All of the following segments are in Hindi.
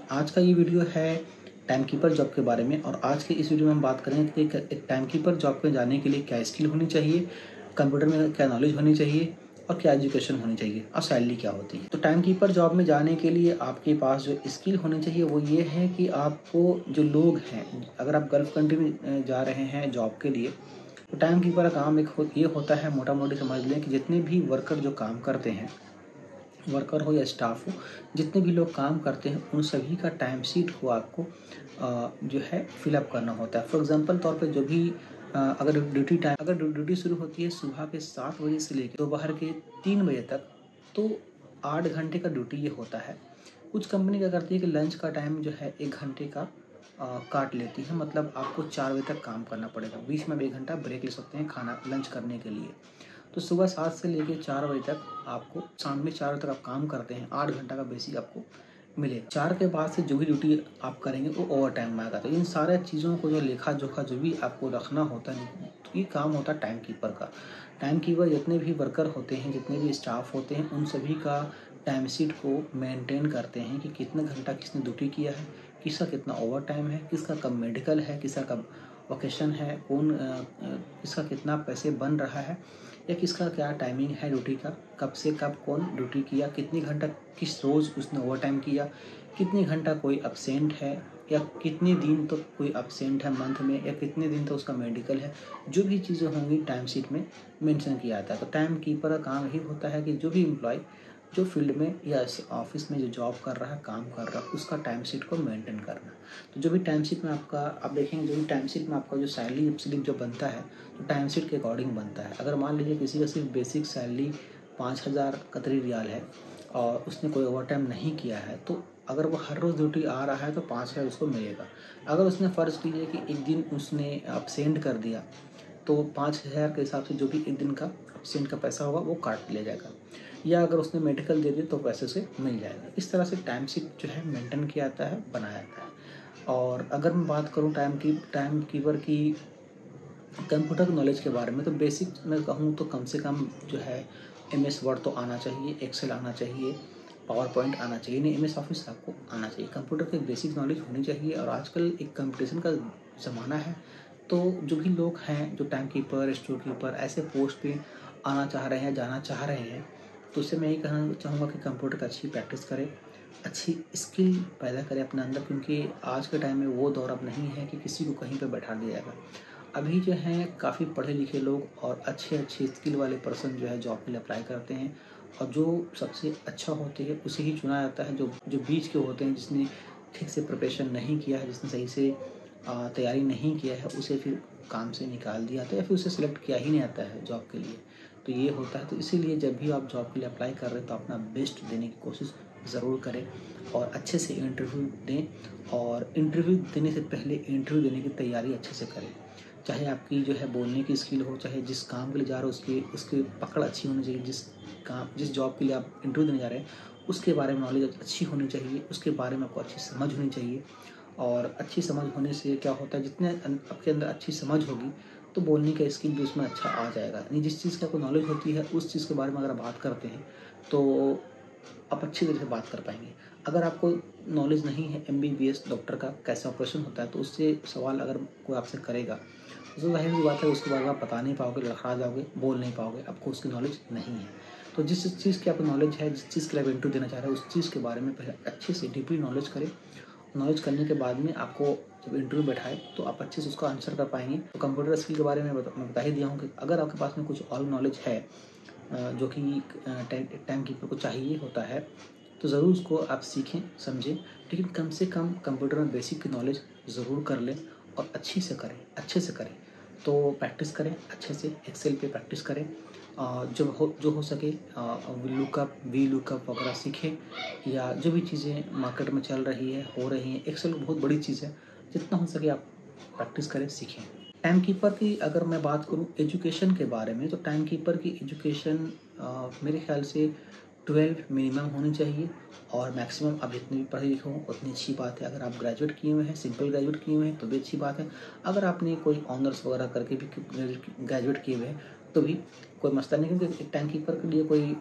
आज का ये वीडियो है टाइम कीपर जॉब के बारे में और आज के इस वीडियो में हम बात करेंगे कि एक टाइम कीपर जॉब में जाने के लिए क्या स्किल होनी चाहिए, कंप्यूटर में क्या नॉलेज होनी चाहिए और क्या एजुकेशन होनी चाहिए और सैलरी क्या होती है। तो टाइम कीपर जॉब में जाने के लिए आपके पास जो स्किल होनी चाहिए वो ये है कि आपको जो लोग हैं, अगर आप गल्फ कंट्री में जा रहे हैं जॉब के लिए तो टाइम कीपर का काम ये होता है, मोटा मोटी समझ लें कि जितने भी वर्कर जो काम करते हैं, वर्कर हो या स्टाफ हो, जितने भी लोग काम करते हैं उन सभी का टाइम शीट को आपको जो है फिलअप करना होता है। फॉर एग्जांपल तौर पे जो भी अगर ड्यूटी शुरू होती है सुबह के 7 बजे से लेकर दोपहर के 3 बजे तक, तो 8 घंटे का ड्यूटी ये होता है। कुछ कंपनी क्या करती है कि लंच का टाइम जो है 1 घंटे का काट लेती है, मतलब आपको 4 बजे तक काम करना पड़ेगा। बीच में 1 घंटा ब्रेक ले सकते हैं खाना लंच करने के लिए। तो सुबह 7 से लेकर 4 बजे तक आपको, शाम में 4 बजे तक आप काम करते हैं, 8 घंटा का बेसिक आपको मिलेगा। 4 के बाद से जो भी ड्यूटी आप करेंगे वो ओवर टाइम में आएगा। तो इन सारे चीज़ों को जो लेखा जोखा जो भी आपको रखना होता है, तो ये काम होता है टाइम कीपर का। टाइम कीपर जितने भी वर्कर होते हैं, जितने भी स्टाफ होते हैं, उन सभी का टाइम शीट को मेंटेन करते हैं कि कितने घंटा किसने ड्यूटी किया है, किसका कितना ओवर टाइम है, किसका कब मेडिकल है, किसका कब वोकेशन है, किसका कितना पैसे बन रहा है, या किसका क्या टाइमिंग है ड्यूटी का, कब से कब कौन ड्यूटी किया, कितनी घंटा किस रोज़ उसने ओवर टाइम किया, कितनी घंटा कोई अब्सेंट है, या कितने दिन तो कोई अब्सेंट है मंथ में, या कितने दिन तो उसका मेडिकल है। जो भी चीज़ें होंगी टाइम शीट में मेंशन किया जाता है। तो टाइम कीपर का काम यही होता है कि जो भी एम्प्लॉय जो फील्ड में या ऑफिस में जो जॉब कर रहा है, काम कर रहा है, उसका टाइम शीट को मेंटेन करना। तो जो भी टाइम शीट में आपका, आप देखेंगे जो भी टाइम शीट में आपका जो सैलरी स्लिप जो बनता है तो टाइम शीट के अकॉर्डिंग बनता है। अगर मान लीजिए किसी का सिर्फ बेसिक सैलरी 5000 कतरी रियाल है और उसने कोई ओवर टाइम नहीं किया है, तो अगर वो हर रोज़ ड्यूटी आ रहा है तो 5000 उसको मिलेगा। अगर उसने फ़र्ज़ कीजिए कि एक दिन उसने अब्सेंट कर दिया तो 5000 के हिसाब से जो भी एक दिन का अब्सेंट का पैसा होगा वो काट लिया जाएगा, या अगर उसने मेडिकल दे दिया तो पैसे से मिल जाएगा। इस तरह से टाइम शीट जो है मेंटेन किया जाता है, बनाया जाता है। और अगर मैं बात करूँ टाइम कीपर की कंप्यूटर नॉलेज के बारे में, तो बेसिक मैं कहूँ तो कम से कम जो है MS वर्ड तो आना चाहिए, एक्सेल आना चाहिए, पावर पॉइंट आना चाहिए, नहीं MS ऑफिस आपको आना चाहिए। कंप्यूटर की बेसिक नॉलेज होनी चाहिए। और आजकल एक कंपटीशन का ज़माना है, तो जो भी लोग हैं जो टाइम कीपर, स्टोर कीपर ऐसे पोस्ट पे आना चाह रहे हैं, जाना चाह रहे हैं, तो उससे मैं यही कहना चाहूँगा कि कंप्यूटर का अच्छी प्रैक्टिस करें, अच्छी स्किल पैदा करें अपने अंदर, क्योंकि आज के टाइम में वो दौर अब नहीं है कि किसी को कहीं पे बैठा दिया जाएगा। अभी जो है काफ़ी पढ़े लिखे लोग और अच्छे स्किल वाले पर्सन जो है जॉब के लिए अप्लाई करते हैं, और जो सबसे अच्छा होते हैं उसे ही चुना जाता है। जो बीच के होते हैं, जिसने ठीक से प्रिपरेशन नहीं किया है, जिसने सही से तैयारी नहीं किया है, उसे फिर काम से निकाल दिया जाता है या फिर उसे सिलेक्ट किया ही नहीं आता है जॉब के लिए। तो ये होता है। तो इसीलिए जब भी आप जॉब के लिए अप्लाई कर रहे हैं तो अपना बेस्ट देने की कोशिश ज़रूर करें और अच्छे से इंटरव्यू दें, और इंटरव्यू देने से पहले इंटरव्यू देने की तैयारी अच्छे से करें। चाहे आपकी जो है बोलने की स्किल हो, चाहे जिस काम के लिए जा रहे हो उसकी पकड़ अच्छी होनी चाहिए। जिस जॉब के लिए आप इंटरव्यू देने जा रहे हैं उसके बारे में नॉलेज अच्छी होनी चाहिए, उसके बारे में आपको अच्छी समझ होनी चाहिए। और अच्छी समझ होने से क्या होता है, जितने आपके अंदर अच्छी समझ होगी तो बोलने का स्किल भी उसमें अच्छा आ जाएगा। यानी जिस चीज़ की आपको नॉलेज होती है उस चीज़ के बारे में अगर आप बात करते हैं तो आप अच्छी तरह से बात कर पाएंगे। अगर आपको नॉलेज नहीं है MBBS डॉक्टर का कैसे ऑपरेशन होता है, तो उससे सवाल अगर कोई आपसे करेगा तो जाहिर सी बात है उसके बारे में आप बता नहीं पाओगे, लड़खड़ा जाओगे, बोल नहीं पाओगे, आपको उसकी नॉलेज नहीं है। तो जिस चीज़ की आपको नॉलेज है, जिस चीज़ के लिए आप इंटरव्यू देना चाह रहे हैं, उस चीज़ के बारे में पहले अच्छे से डीपली नॉलेज करें। नॉलेज करने के बाद में आपको जब इंटरव्यू बैठाए तो आप अच्छे से उसका आंसर कर पाएंगे। तो कंप्यूटर स्किल के बारे में मैं बता ही दिया हूँ कि अगर आपके पास में कुछ और नॉलेज है जो कि टाइम कीपर को चाहिए होता है, तो ज़रूर उसको आप सीखें, समझें, लेकिन कम से कम कंप्यूटर में बेसिक की नॉलेज ज़रूर कर लें और अच्छे से करें। तो प्रैक्टिस करें अच्छे से, एक्सेल पे प्रैक्टिस करें, जो हो सके वी लुकअप वगैरह सीखें, या जो भी चीज़ें मार्केट में चल रही है, हो रही हैं। एक्सेल बहुत बड़ी चीज़ है, जितना हो सके आप प्रैक्टिस करें, सीखें। टाइम कीपर की अगर मैं बात करूं एजुकेशन के बारे में, तो टाइम कीपर की एजुकेशन मेरे ख्याल से 12 मिनिमम होनी चाहिए, और मैक्सिमम आप जितने भी पढ़े लिखे हों उतनी अच्छी बात है। अगर आप ग्रेजुएट किए हुए हैं, सिंपल ग्रेजुएट किए हुए हैं तो भी अच्छी बात है। अगर आपने कोई ऑनर्स वगैरह करके भी ग्रेजुएट किए हुए हैं तो भी कोई मसला नहीं, क्योंकि एक टाइम कीपर के लिए कोई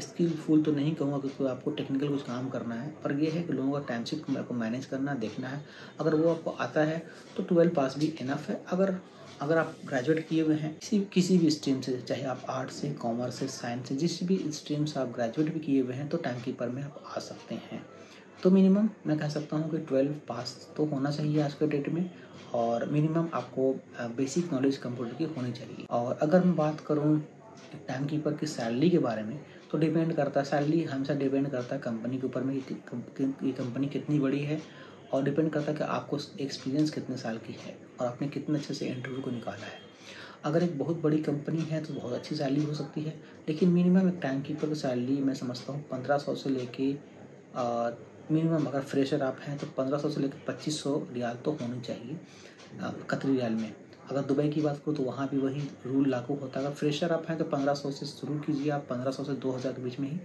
स्किलफुल तो नहीं कहूँगा, क्योंकि आपको टेक्निकल कुछ काम करना है, पर ये है कि लोगों का टाइम शीट आपको मैनेज करना देखना है। अगर वो आपको आता है तो 12 पास भी इनफ है। अगर आप ग्रेजुएट किए हुए हैं किसी भी स्ट्रीम से, चाहे आप आर्ट्स से, कॉमर्स से, साइंस से, जिस भी स्ट्रीम से आप ग्रेजुएट भी किए हुए हैं, तो टाइम कीपर में आप आ सकते हैं। तो मिनिमम मैं कह सकता हूँ कि 12 पास तो होना चाहिए आज के डेट में, और मिनिमम आपको बेसिक नॉलेज कंप्यूटर की होनी चाहिए। और अगर मैं बात करूँ टाइम कीपर की सैलरी के बारे में, तो डिपेंड करता है, सैलरी हमेशा डिपेंड करता है कंपनी के ऊपर में कि कंपनी कितनी बड़ी है, और डिपेंड करता है कि आपको एक्सपीरियंस कितने साल की है और आपने कितने अच्छे से इंटरव्यू को निकाला है। अगर एक बहुत बड़ी कंपनी है तो बहुत अच्छी सैलरी हो सकती है, लेकिन मिनिमम एक टाइम कीपर की सैलरी मैं समझता हूँ 1500 से लेके मिनिमम, अगर फ्रेशर आप हैं तो 1500 से लेकर 2500 रियाल तो होनी चाहिए कतरी रियाल में। अगर दुबई की बात करूँ तो वहाँ भी वही रूल लागू होता है। अगर फ्रेशर आप हैं तो 1500 से शुरू कीजिए, आप 1500 से 2000 के बीच में ही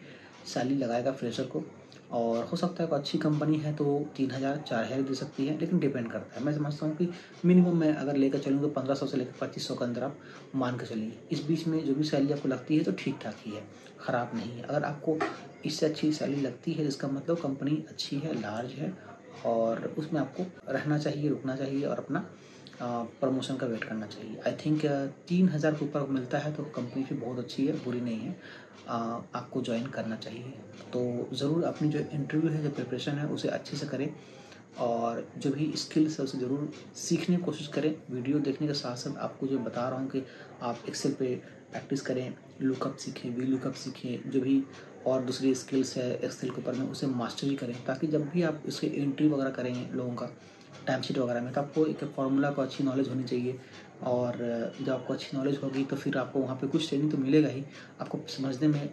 सैलरी लगाएगा फ्रेशर को। और हो सकता है कोई अच्छी कंपनी है तो 3000 4000 दे सकती है, लेकिन डिपेंड करता है। मैं समझता हूँ कि मिनिमम मैं अगर लेकर चलूँ तो 1500 से लेकर 2500 के अंदर आप मान के चलिए। इस बीच में जो भी सैलरी आपको लगती है तो ठीक ठाक ही है, ख़राब नहीं है। अगर आपको इससे अच्छी सैलरी लगती है जिसका मतलब कंपनी अच्छी है, लार्ज है, और उसमें आपको रहना चाहिए, रुकना चाहिए और अपना प्रमोशन का वेट करना चाहिए। आई थिंक 3000 के ऊपर मिलता है तो कंपनी भी बहुत अच्छी है, बुरी नहीं है, आपको ज्वाइन करना चाहिए। तो ज़रूर अपनी जो इंटरव्यू है, जो प्रिपरेशन है, उसे अच्छे से करें, और जो भी स्किल्स है उसे ज़रूर सीखने की कोशिश करें। वीडियो देखने के साथ साथ आपको जो बता रहा हूँ कि आप एक्सेल पे प्रैक्टिस करें, लुकअप सीखें, वी लुकअप सीखें, जो भी और दूसरी स्किल्स है एक्सेल के ऊपर में उसे मास्टरी करें, ताकि जब भी आप इसके एंट्री वगैरह करेंगे लोगों का टाइम शीट वगैरह में, तो आपको एक फार्मूला को अच्छी नॉलेज होनी चाहिए। और जब आपको अच्छी नॉलेज होगी तो फिर आपको वहाँ पे कुछ ट्रेनिंग तो मिलेगा ही, आपको समझने में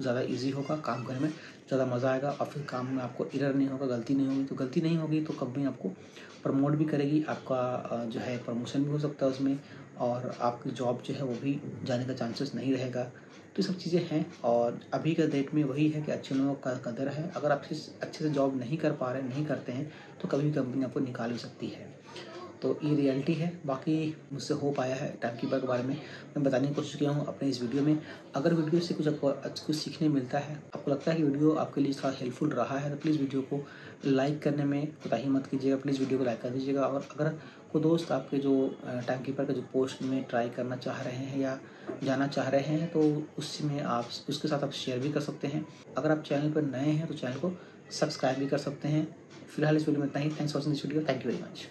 ज़्यादा इजी होगा, काम करने में ज़्यादा मज़ा आएगा, और फिर काम में आपको एरर नहीं होगा, गलती नहीं होगी तो कंपनी आपको प्रमोट भी करेगी, आपका जो है प्रमोशन भी हो सकता है उसमें, और आपकी जॉब जो है वो भी जाने का चांसेस नहीं रहेगा। तो ये सब चीज़ें हैं, और अभी के डेट में वही है कि अच्छे लोगों का कदर है। अगर आप अच्छे से जॉब नहीं कर पा रहे, नहीं करते हैं, तो कभी भी कंपनी आपको निकाल ही सकती है। तो ये रियलिटी है। बाकी मुझसे हो पाया है टाइम कीपर के बारे में मैं बताने की कोशिश किया हूँ अपने इस वीडियो में। अगर वीडियो से कुछ सीखने मिलता है, आपको लगता है कि वीडियो आपके लिए थोड़ा हेल्पफुल रहा है, तो प्लीज़ वीडियो को लाइक करने में कोताही मत कीजिएगा। प्लीज़ वीडियो को लाइक कर दीजिएगा। और अगर कोई दोस्त आपके जो टाइम कीपर का जो पोस्ट में ट्राई करना चाह रहे हैं या जाना चाह रहे हैं, तो उसमें आप उसके साथ आप शेयर भी कर सकते हैं। अगर आप चैनल पर नए हैं तो चैनल को सब्सक्राइब भी कर सकते हैं। फिलहाल इस वीडियो में इतना ही। Thanks for watching this video. Thank you very much.